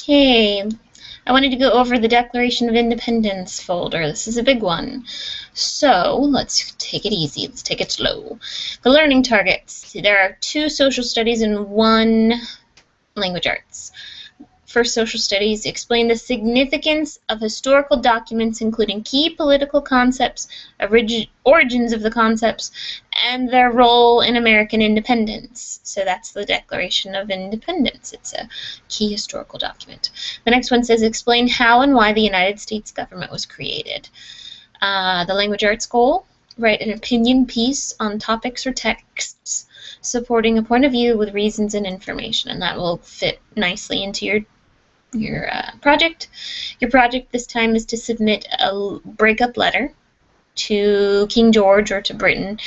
Hey, I wanted to go over the Declaration of Independence folder. This is a big one. So let's take it easy. Let's take it slow. The learning targets. There are 2 social studies and 1 language arts. For social studies, explain the significance of historical documents, including key political concepts, origins of the concepts, and their role in American independence. So that's the Declaration of Independence. It's a key historical document. The next one says, explain how and why the United States government was created. The language arts goal, write an opinion piece on topics or texts supporting a point of view with reasons and information, and that will fit nicely into your project. Your project this time is to submit a breakup letter to King George or to Britain,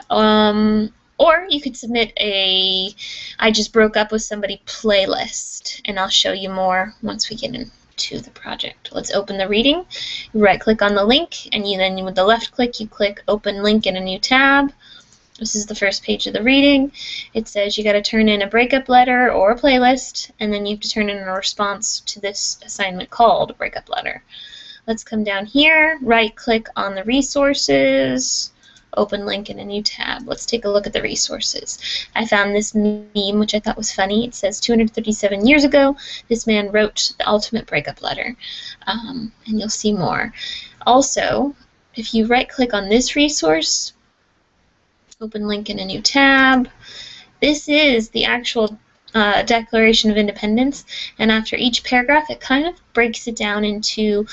or you could submit a I just broke up with somebody playlist, and I'll show you more once we get into the project. Let's open the reading. You right click on the link, and then with the left click you click open link in a new tab. This is the first page of the reading. It says you got to turn in a breakup letter or a playlist, and then you have to turn in a response to this assignment called a breakup letter. Let's come down here, right-click on the resources, open link in a new tab. Let's take a look at the resources. I found this meme, which I thought was funny. It says 237 years ago, this man wrote the ultimate breakup letter, and you'll see more. Also, if you right-click on this resource, open link in a new tab. This is the actual Declaration of Independence, and after each paragraph it kind of breaks it down into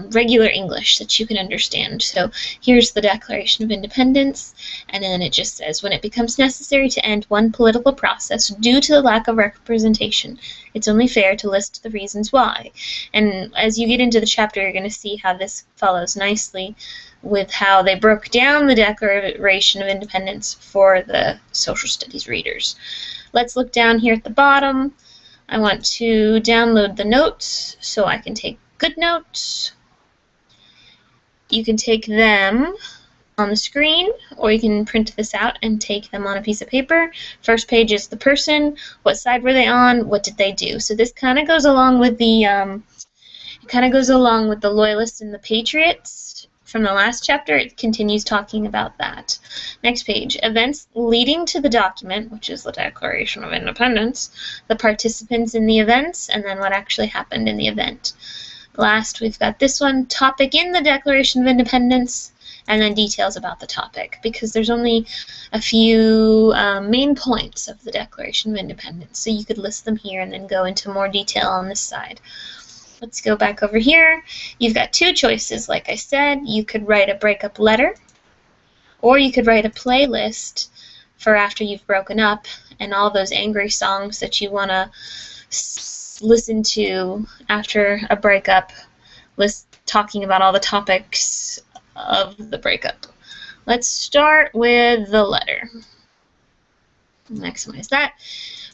regular English that you can understand. So here's the Declaration of Independence, and then it just says, when it becomes necessary to end one political process due to the lack of representation, it's only fair to list the reasons why. And as you get into the chapter, you're going to see how this follows nicely with how they broke down the Declaration of Independence for the social studies readers. Let's look down here at the bottom. I want to download the notes so I can take good notes. You can take them on the screen, or you can print this out and take them on a piece of paper. First page is the person, what side were they on, what did they do. So this kind of goes along with the Loyalists and the Patriots. From the last chapter, it continues talking about that. Next page, events leading to the document, which is the Declaration of Independence, the participants in the events, and then what actually happened in the event. Last, we've got this one, topic in the Declaration of Independence, and then details about the topic, because there's only a few main points of the Declaration of Independence, so you could list them here and then go into more detail on this side. Let's go back over here. You've got 2 choices, like I said. You could write a breakup letter, or you could write a playlist for after you've broken up and all those angry songs that you want to listen to after a breakup, talking about all the topics of the breakup. Let's start with the letter. Maximize that.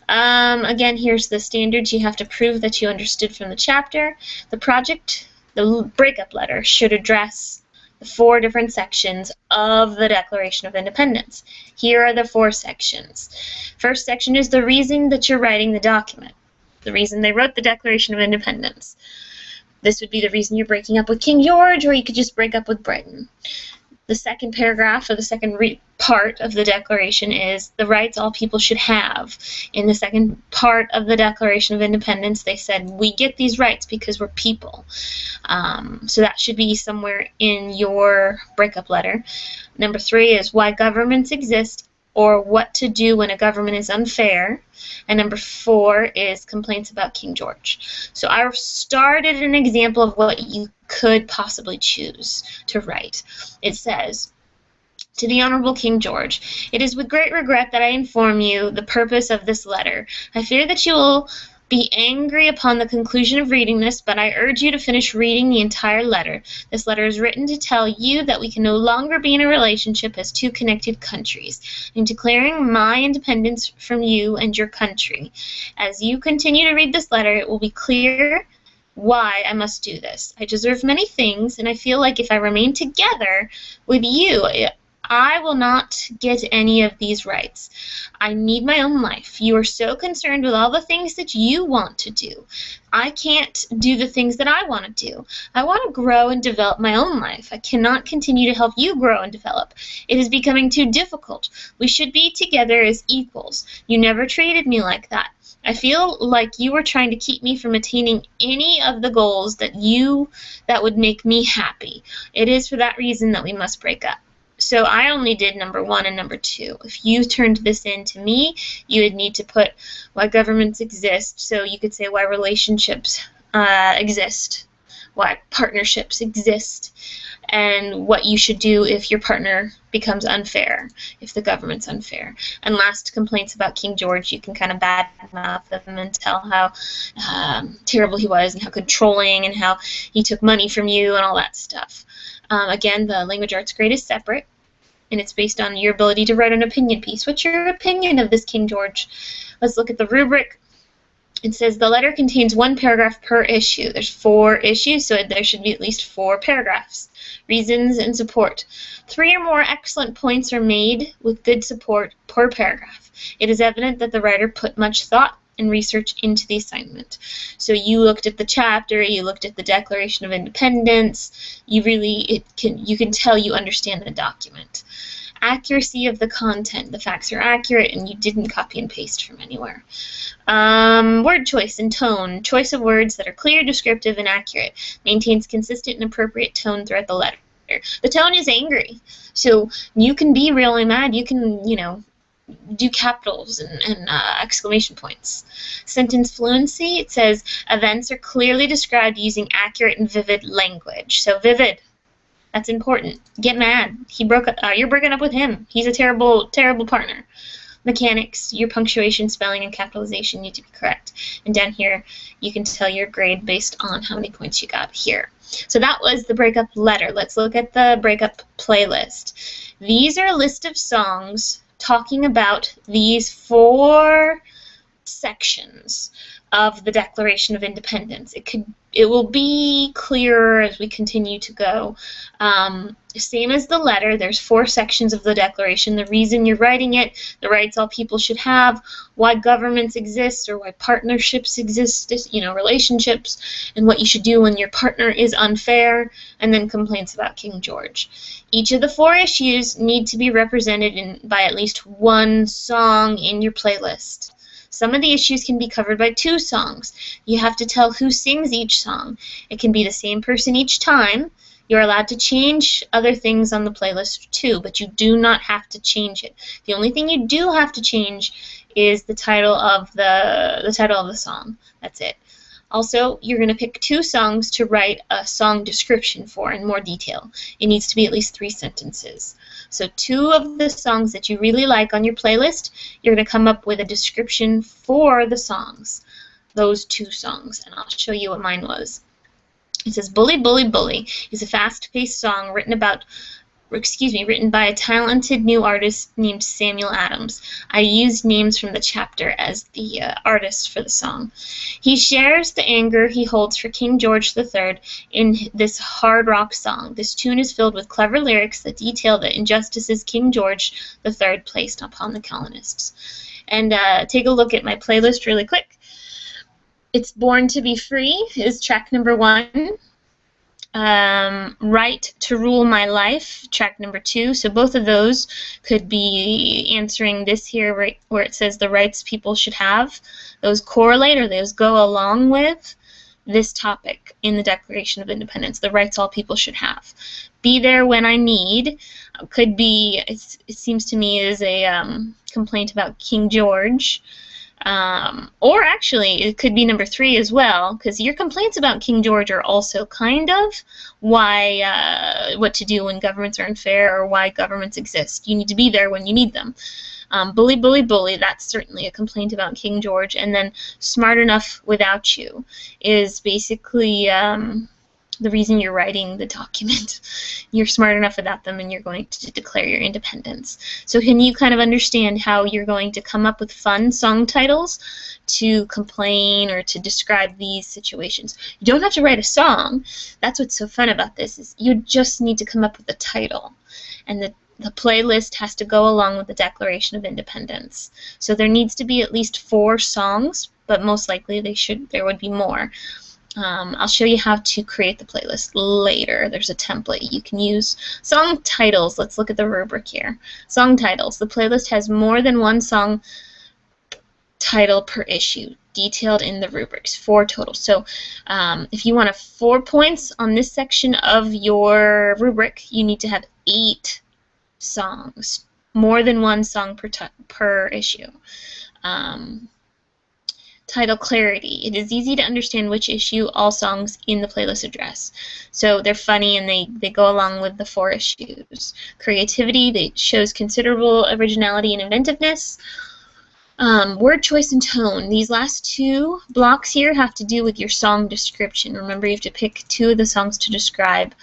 Again, here's the standards. You have to prove that you understood from the chapter. The project, the breakup letter, should address the 4 different sections of the Declaration of Independence. Here are the 4 sections. First section is the reason that you're writing the document, the reason they wrote the Declaration of Independence. This would be the reason you're breaking up with King George, or you could just break up with Britain. The second paragraph, or the second part of the Declaration, is the rights all people should have. In the second part of the Declaration of Independence, they said, we get these rights because we're people. So that should be somewhere in your breakup letter. Number 3 is why governments exist, or what to do when a government is unfair. And number 4 is complaints about King George. So I started an example of what you could possibly choose to write. It says, to the Honorable King George, it is with great regret that I inform you the purpose of this letter. I fear that you will be angry upon the conclusion of reading this, but I urge you to finish reading the entire letter. This letter is written to tell you that we can no longer be in a relationship as 2 connected countries. I'm declaring my independence from you and your country. As you continue to read this letter, it will be clear why I must do this. I deserve many things, and I feel like if I remain together with you, I will not get any of these rights. I need my own life. You are so concerned with all the things that you want to do. I can't do the things that I want to do. I want to grow and develop my own life. I cannot continue to help you grow and develop. It is becoming too difficult. We should be together as equals. You never treated me like that. I feel like you were trying to keep me from attaining any of the goals that would make me happy. It is for that reason that we must break up. So I only did number 1 and number 2. If you turned this in to me, you would need to put why governments exist. So you could say why relationships exist, why partnerships exist, and what you should do if your partner becomes unfair, if the government's unfair. And last, complaints about King George. You can kind of badmouth them and tell how terrible he was and how controlling and how he took money from you and all that stuff. Again, the language arts grade is separate, and it's based on your ability to write an opinion piece. What's your opinion of this King George? Let's look at the rubric. It says the letter contains 1 paragraph per issue. There's 4 issues, so there should be at least 4 paragraphs. Reasons and support. 3 or more excellent points are made with good support per paragraph. It is evident that the writer put much thought and research into the assignment. So you looked at the chapter, you looked at the Declaration of Independence, you can tell you understand the document. Accuracy of the content. The facts are accurate and you didn't copy and paste from anywhere. Word choice and tone. Choice of words that are clear, descriptive, and accurate. Maintains consistent and appropriate tone throughout the letter. The tone is angry. So you can be really mad. You can, do capitals and exclamation points. Sentence fluency. It says events are clearly described using accurate and vivid language. So vivid. That's important. Get mad. You're breaking up with him. He's a terrible, terrible partner. Mechanics, your punctuation, spelling, and capitalization need to be correct. And down here, you can tell your grade based on how many points you got here. So that was the breakup letter. Let's look at the breakup playlist. These are a list of songs talking about these 4 sections of the Declaration of Independence. It will be clearer as we continue to go. Same as the letter, there's 4 sections of the Declaration. The reason you're writing it, the rights all people should have, why governments exist or why partnerships exist, relationships, and what you should do when your partner is unfair, and then complaints about King George. Each of the 4 issues need to be represented by at least 1 song in your playlist. Some of the issues can be covered by 2 songs. You have to tell who sings each song. It can be the same person each time. You're allowed to change other things on the playlist too, but you do not have to change it. The only thing you do have to change is the title of the song. That's it. Also, you're going to pick 2 songs to write a song description for in more detail. It needs to be at least 3 sentences. So 2 of the songs that you really like on your playlist, you're going to come up with a description for the songs, those 2 songs, and I'll show you what mine was. It says, Bully, Bully, Bully is a fast-paced song written by a talented new artist named Samuel Adams. I used names from the chapter as the artist for the song. He shares the anger he holds for King George III in this hard rock song. This tune is filled with clever lyrics that detail the injustices King George III placed upon the colonists. And take a look at my playlist really quick. It's Born to Be Free is track number 1. Right to Rule My Life, track number 2. So both of those could be answering this here right where it says the rights people should have. Those correlate or those go along with this topic in the Declaration of Independence, the rights all people should have. Be There When I Need could be, it seems to me, is a complaint about King George. Or actually, it could be number 3 as well, because your complaints about King George are also kind of why, what to do when governments are unfair or why governments exist. You need to be there when you need them. Bully, Bully, Bully, that's certainly a complaint about King George. And then Smart Enough Without You is basically the reason you're writing the document. You're smart enough without them and you're going to declare your independence. So can you kind of understand how you're going to come up with fun song titles to complain or to describe these situations? You don't have to write a song. That's what's so fun about this, is you just need to come up with a title. And the playlist has to go along with the Declaration of Independence. So there needs to be at least 4 songs, but most likely there would be more. I'll show you how to create the playlist later. There's a template you can use. Song titles. Let's look at the rubric here. Song titles. The playlist has more than one song title per issue, detailed in the rubrics, 4 total. So if you want 4 points on this section of your rubric, you need to have 8 songs, more than one song per issue. Title clarity. It is easy to understand which issue all songs in the playlist address. So they're funny and they go along with the 4 issues. Creativity. That shows considerable originality and inventiveness. Word choice and tone. These last 2 blocks here have to do with your song description. Remember, you have to pick 2 of the songs to describe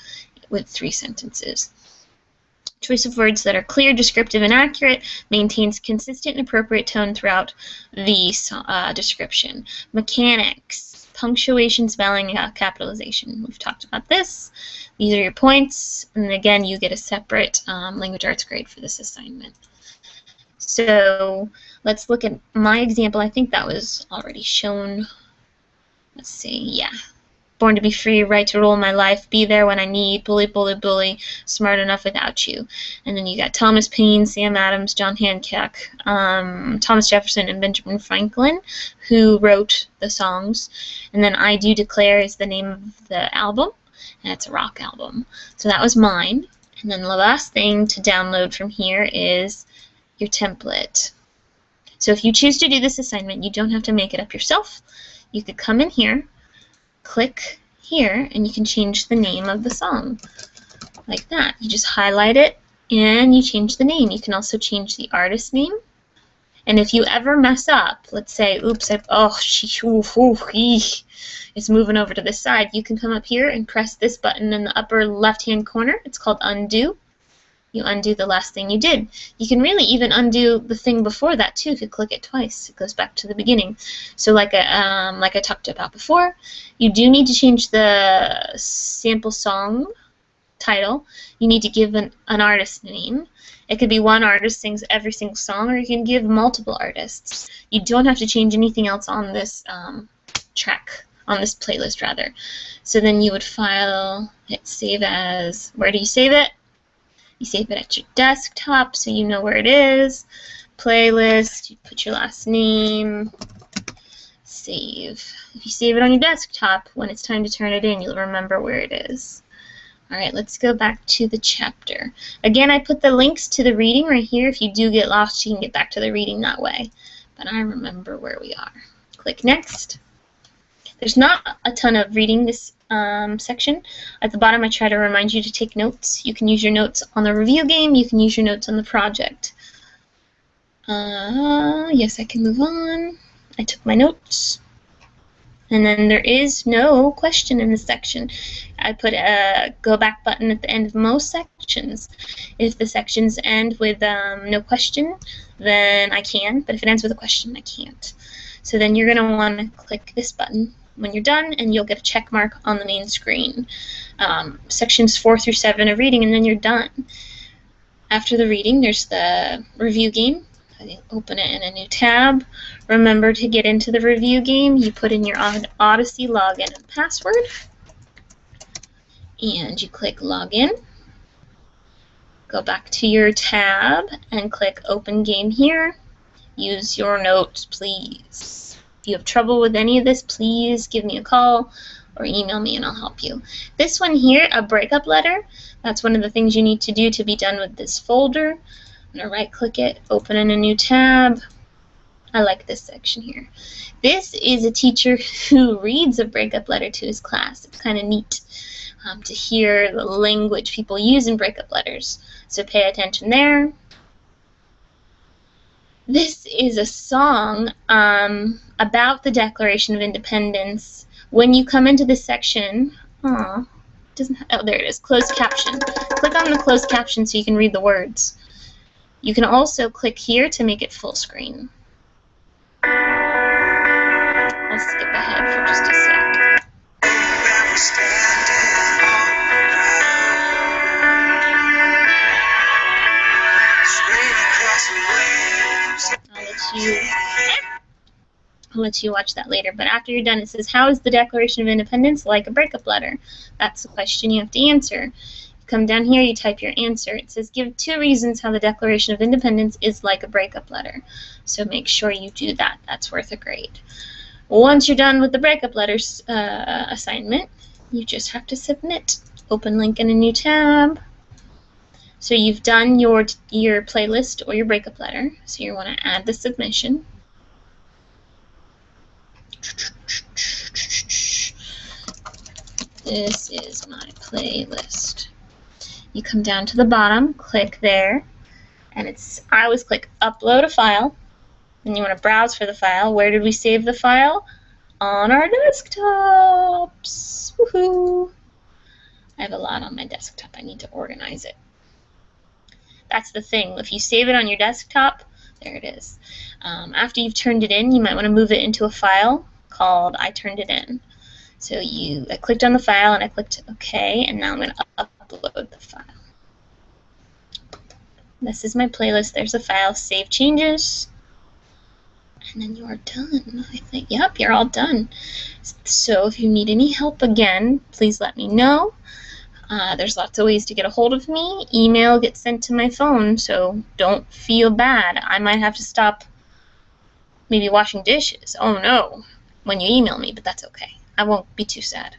with 3 sentences. Choice of words that are clear, descriptive, and accurate, maintains consistent and appropriate tone throughout the description. Mechanics, punctuation, spelling, capitalization. We've talked about this. These are your points, and again, you get a separate language arts grade for this assignment. So let's look at my example. I think that was already shown. Let's see, yeah. Born to be free, right to rule my life, be there when I need, bully, bully, bully, smart enough without you. And then you got Thomas Paine, Sam Adams, John Hancock, Thomas Jefferson, and Benjamin Franklin, who wrote the songs. And then I Do Declare is the name of the album, and it's a rock album. So that was mine. And then the last thing to download from here is your template. So if you choose to do this assignment, you don't have to make it up yourself. You could come in here, click here, and you can change the name of the song like that. You just highlight it and you change the name. You can also change the artist name. And if you ever mess up, let's say, oops, it's moving over to this side, you can come up here and press this button in the upper left-hand corner. It's called undo. You undo the last thing you did. You can really even undo the thing before that too if you click it twice. It goes back to the beginning. So like I talked about before, you do need to change the sample song title. You need to give an artist name. It could be one artist sings every single song, or you can give multiple artists. You don't have to change anything else on this track, on this playlist rather. So then you would file, hit save as. Where do you save it? You save it at your desktop so you know where it is. Playlist, you put your last name, save. If you save it on your desktop, when it's time to turn it in, you'll remember where it is. Alright, let's go back to the chapter. Again, I put the links to the reading right here. If you do get lost, you can get back to the reading that way. But I remember where we are. Click Next. There's not a ton of reading this section. At the bottom, I try to remind you to take notes. You can use your notes on the review game. You can use your notes on the project. Yes, I can move on. I took my notes. And then there is no question in this section. I put a go back button at the end of most sections. If the sections end with no question, then I can. But if it ends with a question, I can't. So then you're going to want to click this button when you're done, and you'll get a check mark on the main screen. Sections 4 through 7 of reading, and then you're done. After the reading, there's the review game. I open it in a new tab. Remember to get into the review game, you put in your Odyssey login and password, and you click Login. Go back to your tab and click Open Game here. Use your notes, please. If you have trouble with any of this, please give me a call or email me and I'll help you. This one here, a breakup letter, that's one of the things you need to do to be done with this folder. I'm going to right click it, open in a new tab. I like this section here. This is a teacher who reads a breakup letter to his class. It's kind of neat to hear the language people use in breakup letters. So pay attention there. This is a song about the Declaration of Independence. When you come into this section, there it is, closed caption. Click on the closed caption so you can read the words. You can also click here to make it full screen. I'll skip ahead for just a sec. let you watch that later. But after you're done, it says, how is the Declaration of Independence like a breakup letter? That's the question you have to answer. You come down here, you type your answer. It says, give 2 reasons how the Declaration of Independence is like a breakup letter. So make sure you do that. That's worth a grade. Once you're done with the breakup letters assignment, you just have to submit. Open link in a new tab. So you've done your playlist or your breakup letter. So you want to add the submission. This is my playlist. You come down to the bottom, click there, and I always click upload a file. And you want to browse for the file. Where did we save the file? On our desktops. Woohoo! I have a lot on my desktop. I need to organize it. That's the thing. If you save it on your desktop, there it is. After you've turned it in, you might want to move it into a file called I Turned It In. So I clicked on the file and I clicked OK, and now I'm going to upload the file. This is my playlist. There's a file. Save changes. And then you are done, I think. Yep, you're all done. So if you need any help again, please let me know. There's lots of ways to get a hold of me. Email gets sent to my phone, so don't feel bad. I might have to stop maybe washing dishes. Oh no, when you email me, but that's okay. I won't be too sad.